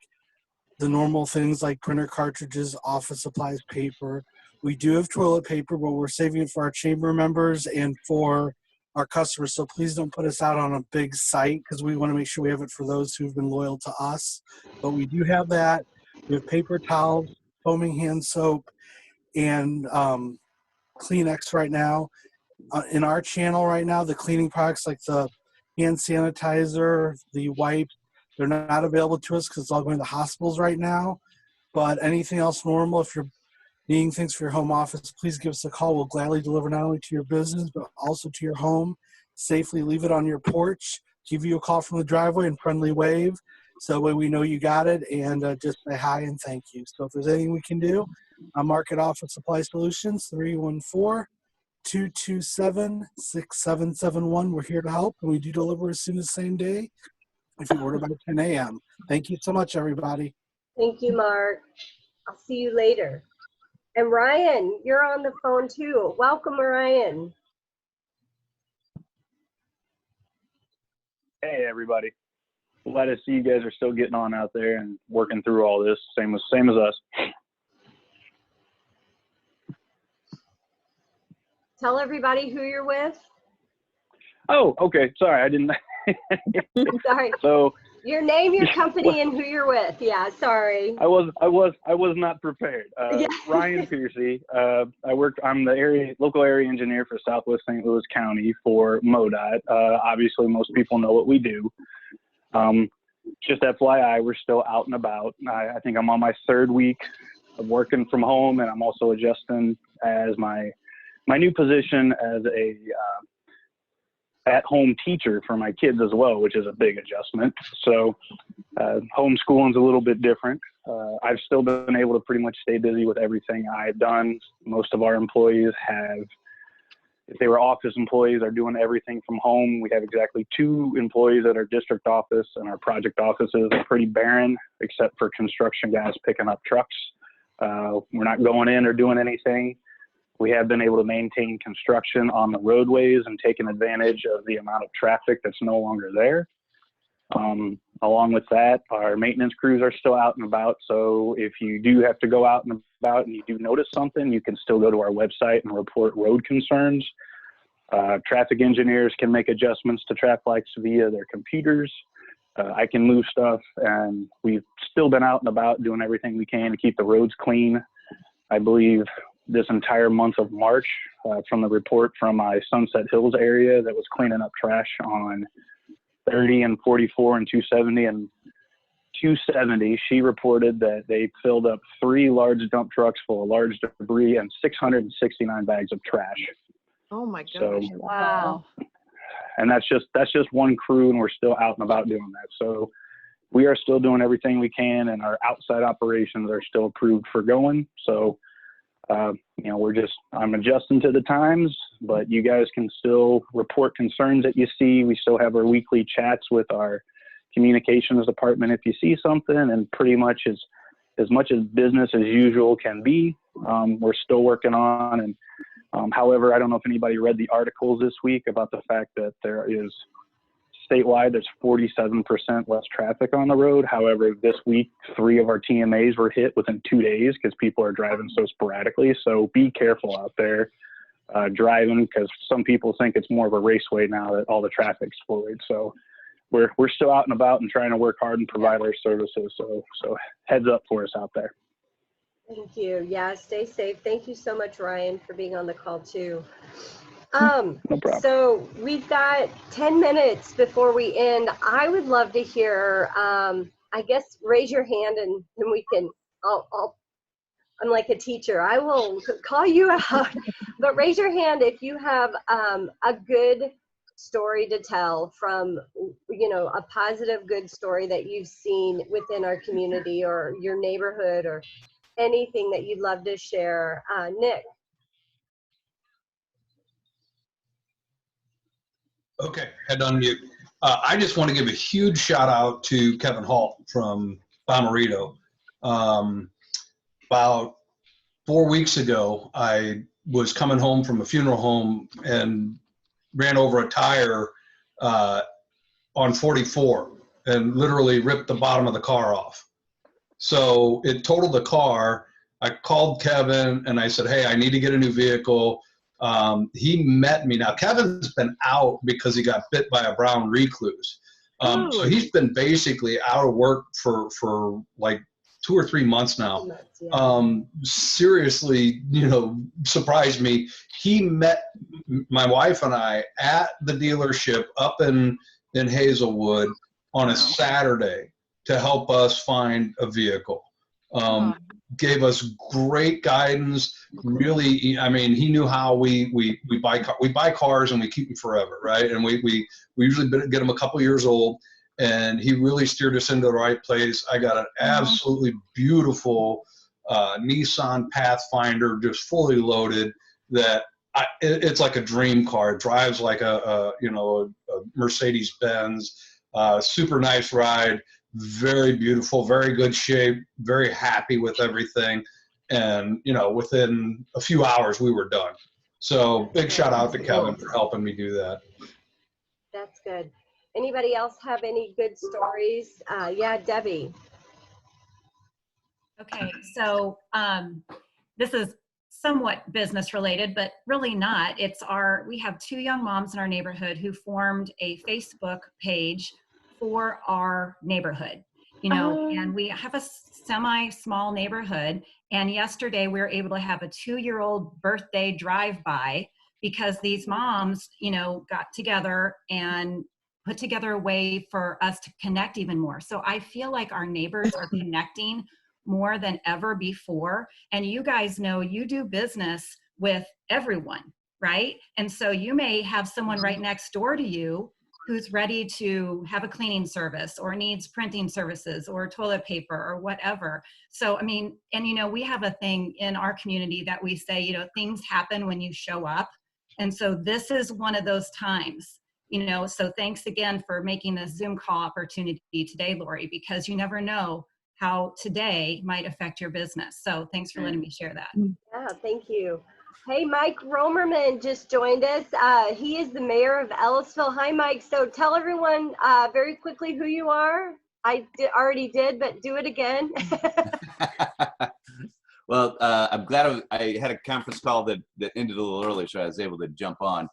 the normal things like printer cartridges, office supplies, paper. We do have toilet paper, but we're saving it for our chamber members and for our customers. So please don't put us out on a big site, because we want to make sure we have it for those who've been loyal to us. But we do have that. We have paper towels, foaming hand soap, and Kleenex right now. In our channel right now, the cleaning products like the hand sanitizer, the wipes, they're not available to us because it's all going to the hospitals right now. But anything else normal, if you're needing things for your home office, please give us a call. We'll gladly deliver not only to your business, but also to your home. Safely leave it on your porch, give you a call from the driveway and friendly wave. So that way we know you got it, and just say hi and thank you. So if there's anything we can do, I'll mark it off with Supply Solutions, 314-227-6771. We're here to help, and we do deliver as soon as the same day if you order by 10 a.m. Thank you so much, everybody. Thank you, Mark. I'll see you later. And Ryan, you're on the phone too. Welcome, Ryan. Hey, everybody. Glad to see you guys are still getting on out there and working through all this, same as us. Tell everybody who you're with. Oh, okay. Sorry, I didn't. Sorry. So Your name, your company, and who you're with. Yeah, sorry. I was not prepared. Yeah. Ryan Piercy. I'm the local area engineer for Southwest St. Louis County for MoDOT. Obviously, most people know what we do. Just FYI, we're still out and about. I think I'm on my 3rd week of working from home, and I'm also adjusting as my new position as a at-home teacher for my kids as well, which is a big adjustment. So homeschooling's a little bit different. I've still been able to pretty much stay busy with everything I've done. Most of our employees have, if they were office employees, are doing everything from home. We have exactly 2 employees at our district office, and our project offices are pretty barren, except for construction guys picking up trucks. We're not going in or doing anything. We have been able to maintain construction on the roadways and taking advantage of the amount of traffic that's no longer there. Along with that, our maintenance crews are still out and about. So if you do have to go out and about and you do notice something, you can still go to our website and report road concerns. Traffic engineers can make adjustments to traffic lights via their computers. I can move stuff, and we've still been out and about doing everything we can to keep the roads clean. I believe this entire month of March, from the report from my Sunset Hills area that was cleaning up trash on 30 and 44 and 270 and 270, she reported that they filled up 3 large dump trucks full of large debris and 669 bags of trash. Oh my gosh. So, Wow. and that's just one crew, and we're still out and about doing that. So we are still doing everything we can, and our outside operations are still approved for going. So I'm adjusting to the times, but you guys can still report concerns that you see. We still have our weekly chats with our communications department if you see something, and pretty much as much as business as usual can be. We're still working on, and however, I don't know if anybody read the articles this week about the fact that there is statewide, there's 47% less traffic on the road. However, this week, 3 of our TMAs were hit within 2 days because people are driving so sporadically. So be careful out there driving, because some people think it's more of a raceway now that all the traffic's fluid. So we're still out and about and trying to work hard and provide our services. So heads up for us out there. Thank you. Yeah, stay safe. Thank you so much, Ryan, for being on the call too. No problem. So we've got 10 minutes before we end. I would love to hear, I guess, raise your hand and then we can, I'm like a teacher. I will call you out, but raise your hand if you have a good story to tell from, a positive, good story that you've seen within our community or your neighborhood or anything that you'd love to share. Nick. Okay, head on mute. I just want to give a huge shout out to Kevin Hall from Bomarito. About 4 weeks ago, I was coming home from a funeral home and ran over a tire on 44 and literally ripped the bottom of the car off. So it totaled the car. I called Kevin and I said, hey, I need to get a new vehicle. He met me. Now, Kevin's been out because he got bit by a brown recluse. So he's been basically out of work for like 2 or 3 months now. Seriously, surprised me. He met my wife and I at the dealership up in Hazelwood on a Saturday to help us find a vehicle. Gave us great guidance. Really, he knew how we buy cars and we keep them forever, right? And we usually get them a couple years old, and he really steered us into the right place. I got an absolutely beautiful Nissan Pathfinder, just fully loaded. It's like a dream car. It drives like a Mercedes Benz. Super nice ride. Very beautiful, very good shape, very happy with everything. And, within a few hours we were done. So big shout out to Kevin for helping me do that. That's good. Anybody else have any good stories? Yeah, Debbie. Okay, so this is somewhat business related, but really not. We have 2 young moms in our neighborhood who formed a Facebook page for our neighborhood, you know, and we have a semi-small neighborhood. And yesterday we were able to have a 2-year-old birthday drive-by because these moms, you know, got together and put together a way for us to connect even more. So I feel like our neighbors are connecting more than ever before. And you guys know you do business with everyone, right? And so you may have someone right next door to you who's ready to have a cleaning service or needs printing services or toilet paper or whatever. So, I mean, and you know, we have a thing in our community that we say, you know, things happen when you show up. And so this is one of those times, you know, so thanks again for making this Zoom call opportunity today, Lori, because you never know how today might affect your business. So thanks for letting me share that. Yeah, thank you. Hey, Mike Romerman just joined us. He is the mayor of Ellisville. Hi, Mike. So tell everyone very quickly who you are. I already did, but do it again. Well, I'm glad I had a conference call that ended a little early, so I was able to jump on.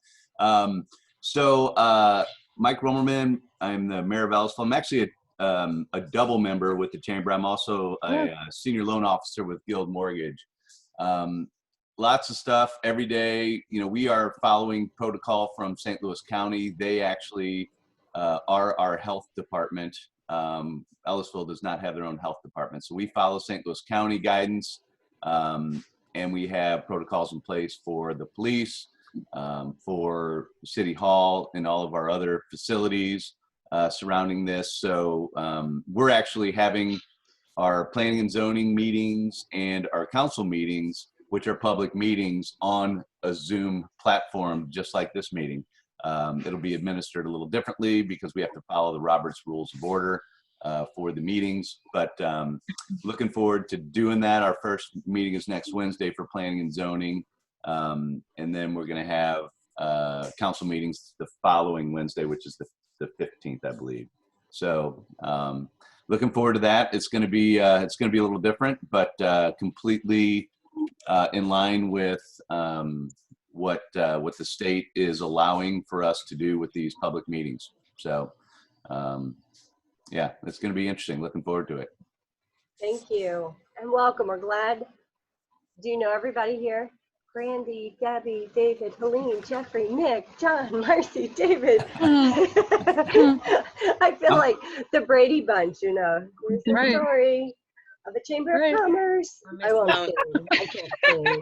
Mike Romerman, I'm the mayor of Ellisville. I'm actually a double member with the chamber. I'm also a senior loan officer with Guild Mortgage. Lots of stuff every day. You know, we are following protocol from St. Louis County. They actually are our health department. Ellisville does not have their own health department. So we follow St. Louis County guidance, and we have protocols in place for the police, for City Hall, and all of our other facilities surrounding this. So we're actually having our planning and zoning meetings and our council meetings, which are public meetings, on a Zoom platform just like this meeting. It'll be administered a little differently because we have to follow the Roberts Rules of Order for the meetings, but looking forward to doing that. Our first meeting is next Wednesday for planning and zoning, and then we're going to have council meetings the following Wednesday, which is the 15th, I believe. So looking forward to that. It's going to be a little different, but completely in line with what the state is allowing for us to do with these public meetings. So yeah, it's going to be interesting. Looking forward to it. Thank you and welcome. We're glad. Do you know everybody here? Brandy, Gabby, David, Helene, Jeffrey, Nick, John, Marcy, David. I feel like the Brady Bunch, you know. Here's the Right. story of the Chamber Right. of Commerce. I won't sing. I can't sing.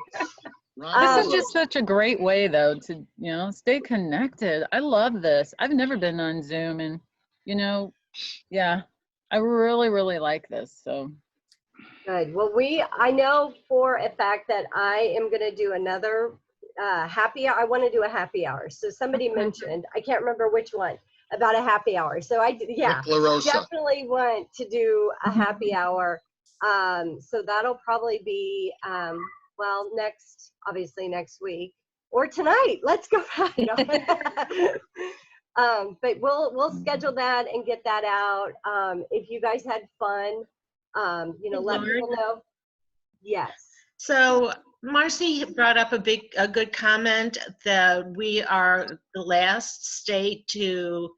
This is just such a great way, though, to, you know, stay connected. I love this. I've never been on Zoom, and, you know, yeah, I really, really like this. So Good. Well, I know for a fact that I am going to do another happy hour. I want to do a happy hour. So somebody mentioned, I can't remember which one, about a happy hour. So yeah, Nick LaRosa. definitely want to do a happy hour. So that'll probably be, well, obviously next week or tonight. Let's go. But we'll schedule that and get that out. If you guys had fun, you know, let people know. Yes. So Marcy brought up a good comment that we are the last state to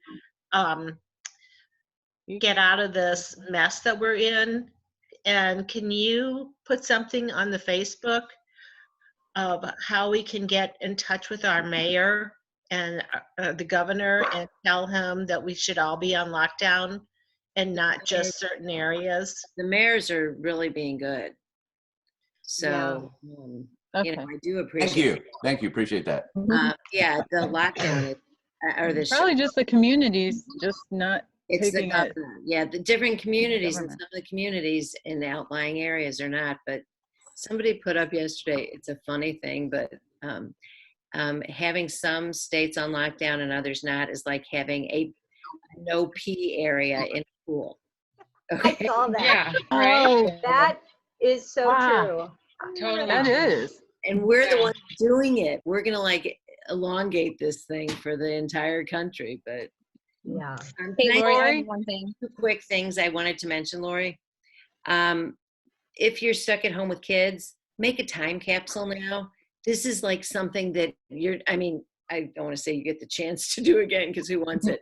get out of this mess that we're in. And can you put something on the Facebook of how we can get in touch with our mayor and the governor and tell him that we should all be on lockdown and not just certain areas? The mayors are really being good. So, you know, I do appreciate Thank you. Appreciate that. Yeah, the lockdown or the probably just the communities just not it's the taking it. governor. Yeah, the different communities and Government. some of the communities in the outlying areas are not. But somebody put up yesterday, it's a funny thing, but having some states on lockdown and others not is like having a no pee area in a pool. Okay. I saw that. Yeah, Oh, right. that is so Wow. true. Totally. That is. And we're the ones doing it. We're gonna like elongate this thing for the entire country. But Yeah. can Hey, I Lori, add one thing. two quick things I wanted to mention, Lori? If you're stuck at home with kids, make a time capsule now. This is like something that I mean, I don't want to say you get the chance to do again because who wants it?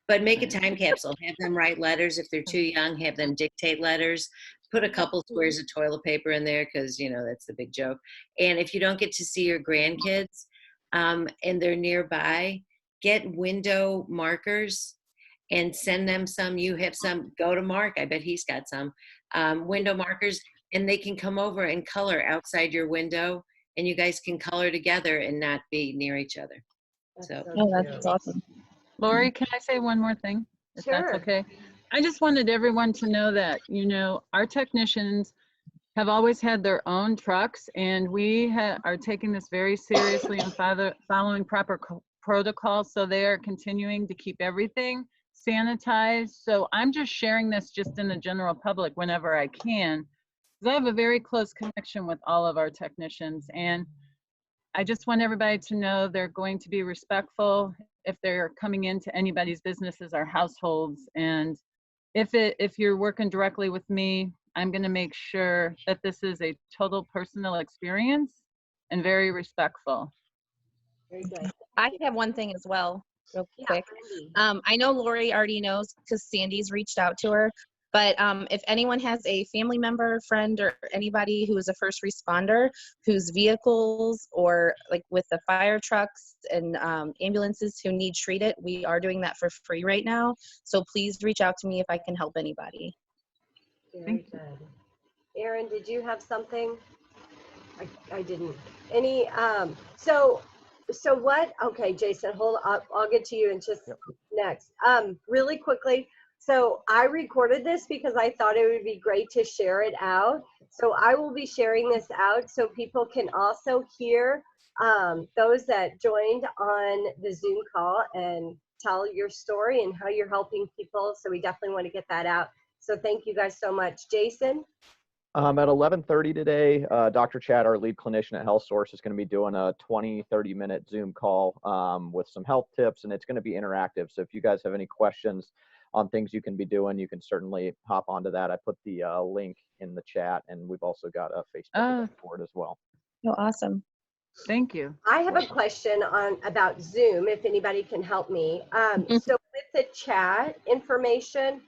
But make a time capsule. Have them write letters. If they're too young, have them dictate letters. Put a couple squares of toilet paper in there because, you know, that's the big joke. And if you don't get to see your grandkids and they're nearby, get window markers and send them some. You have some. Go to Mark. I bet he's got some window markers, and they can come over and color outside your window, and you guys can color together and not be near each other. So, Oh, that's awesome. Lori, can I say one more thing? If that's Sure. okay. I just wanted everyone to know that, you know, our technicians have always had their own trucks, and we are taking this very seriously and following proper protocols. So they are continuing to keep everything sanitized. So I'm just sharing this just in the general public whenever I can, because I have a very close connection with all of our technicians, and I just want everybody to know they're going to be respectful if they're coming into anybody's businesses or households. And if you're working directly with me, I'm going to make sure that this is a total personal experience and very respectful. Very good. I have one thing as well, real quick. I know Lori already knows because Sandy's reached out to her, but if anyone has a family member, friend, or anybody who is a first responder whose vehicles or like with the fire trucks and ambulances who need treated, we are doing that for free right now. So please reach out to me if I can help anybody. Very good. Aaron, did you have something? I didn't. Any, so what, okay, Jason, hold up. I'll get to you in just next. Really quickly, so I recorded this because I thought it would be great to share it out. So I will be sharing this out so people can also hear those that joined on the Zoom call and tell your story and how you're helping people. So we definitely want to get that out. So thank you guys so much. Jason? At 11:30 today, Dr. Chad, our lead clinician at Health Source, is going to be doing a 20-30 minute Zoom call with some health tips, and it's going to be interactive. So if you guys have any questions on things you can be doing, you can certainly hop onto that. I put the link in the chat, and we've also got a Facebook event for it as well. Oh, awesome. Thank you. I have a question about Zoom, if anybody can help me. So with the chat information,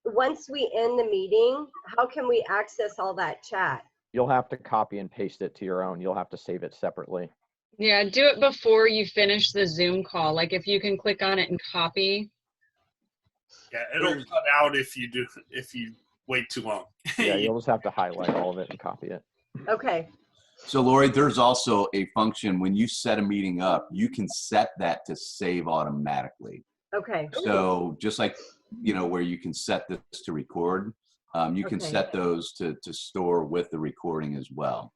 once we end the meeting, how can we access all that chat? You'll have to copy and paste it to your own. You'll have to save it separately. Yeah, do it before you finish the Zoom call. Like if you can click on it and copy. Yeah, it'll cut out if you wait too long. Yeah, you'll just have to highlight all of it and copy it. Okay. So Lori, there's also a function when you set a meeting up, you can set that to save automatically. Okay. So just like, you know, where you can set this to record, you can Okay. set those to store with the recording as well.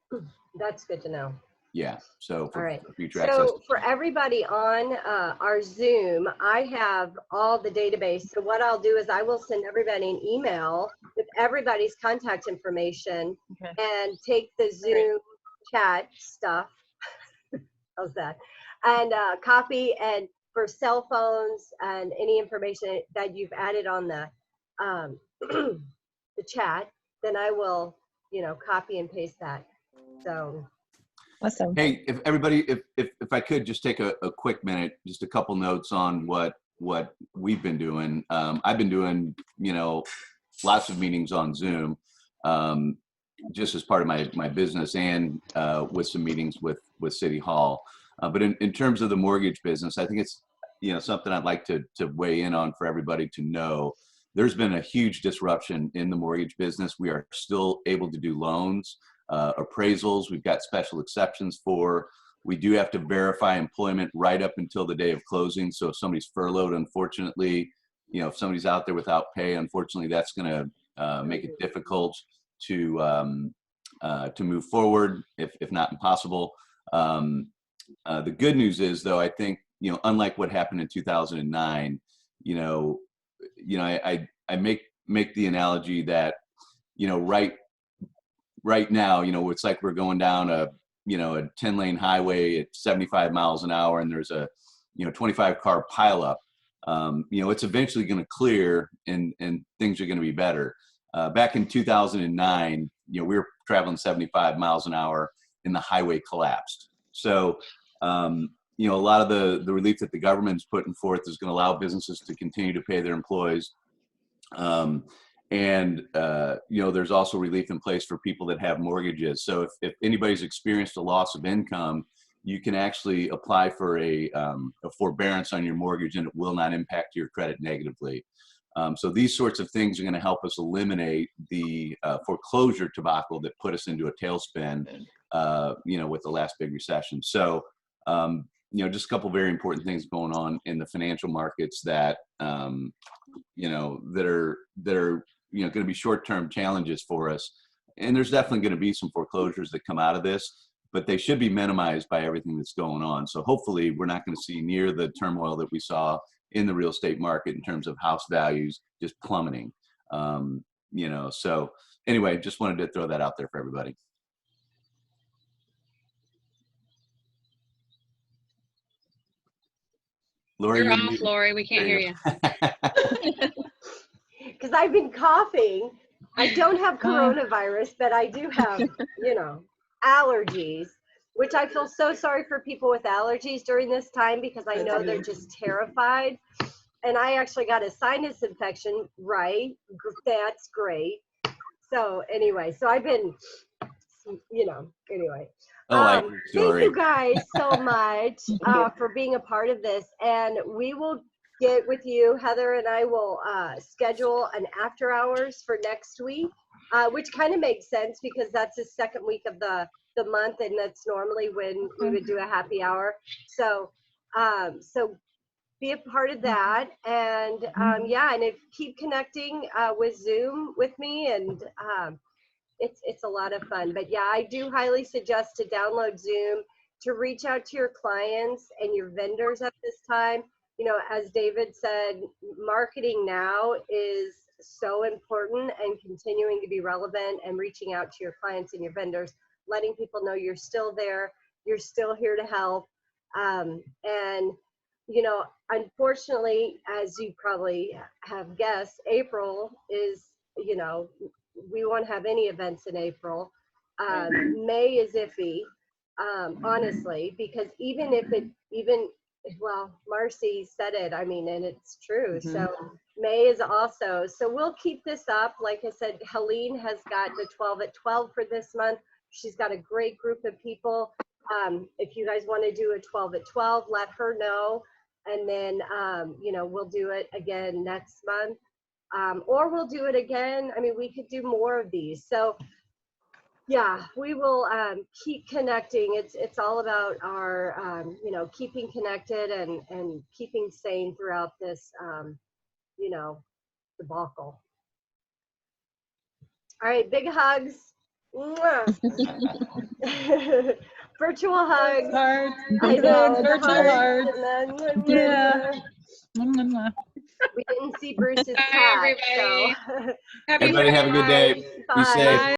That's good to know. Yeah, so All for right. future access. So for everybody on our Zoom, I have all the database. So what I'll do is I will send everybody an email with everybody's contact information and take the Zoom chat stuff. How's that? And copy and for cell phones and any information that you've added on the the chat, then I will, you know, copy and paste that. So. Awesome. Hey, if everybody, if I could just take a quick minute, just a couple notes on what we've been doing. I've been doing, you know, lots of meetings on Zoom, just as part of my business and with some meetings with City Hall. But in terms of the mortgage business, I think it's, you know, something I'd like to weigh in on for everybody to know. There's been a huge disruption in the mortgage business. We are still able to do loans. Appraisals, we've got special exceptions for. We do have to verify employment right up until the day of closing. So if somebody's furloughed, unfortunately, you know, if somebody's out there without pay, unfortunately, that's going to make it difficult to move forward, if not impossible. The good news is, though, I think, you know, unlike what happened in 2009, you know, I make the analogy that, you know, right now, you know, it's like we're going down a 10-lane highway at 75 miles an hour, and there's a, 25-car pileup. You know, it's eventually going to clear, and things are going to be better. Back in 2009, you know, we were traveling 75 miles an hour, and the highway collapsed. So, you know, a lot of the relief that the government's putting forth is going to allow businesses to continue to pay their employees. You know, there's also relief in place for people that have mortgages. So if anybody's experienced a loss of income, you can actually apply for a forbearance on your mortgage, and it will not impact your credit negatively. So these sorts of things are going to help us eliminate the foreclosure debacle that put us into a tailspin, you know, with the last big recession. So, you know, just a couple very important things going on in the financial markets that, you know, that are, you know, going to be short-term challenges for us. And there's definitely going to be some foreclosures that come out of this, but they should be minimized by everything that's going on. So hopefully we're not going to see near the turmoil that we saw in the real estate market in terms of house values just plummeting. You know, so anyway, just wanted to throw that out there for everybody. Lori, You're off, Lori. We can't hear you. Because I've been coughing. I don't have coronavirus, but I do have, you know, allergies, which I feel so sorry for people with allergies during this time because I know they're just terrified. And I actually got a sinus infection, right? That's great. So anyway, so I've been, you know, anyway. Thank you guys so much for being a part of this. And we will get with you. Heather and I will schedule an after hours for next week, which kind of makes sense because that's the second week of the month, and that's normally when we would do a happy hour. So so be a part of that, and yeah, and keep connecting with Zoom with me, and it's a lot of fun. But yeah, I do highly suggest to download Zoom, to reach out to your clients and your vendors at this time. You know, as David said, marketing now is so important, and continuing to be relevant and reaching out to your clients and your vendors, letting people know you're still there, you're still here to help. And, you know, unfortunately, as you probably have guessed, April is, you know, we won't have any events in April. May is iffy, honestly, because well, Marcy said it, I mean, and it's true. So May is also, so we'll keep this up. Like I said, Helene has got the 12 at 12 for this month. She's got a great group of people. If you guys want to do a 12 at 12, let her know. And then, you know, we'll do it again next month. Or we'll do it again. I mean, we could do more of these. So yeah, we will keep connecting. It's all about our, you know, keeping connected and keeping sane throughout this, you know, debacle. All right, big hugs. Virtual hugs. Hearts. I know, Virtual hearts. Yeah. Yeah. We didn't see Bruce's Bye, hat, everybody. so. Everybody have a good day. Be safe.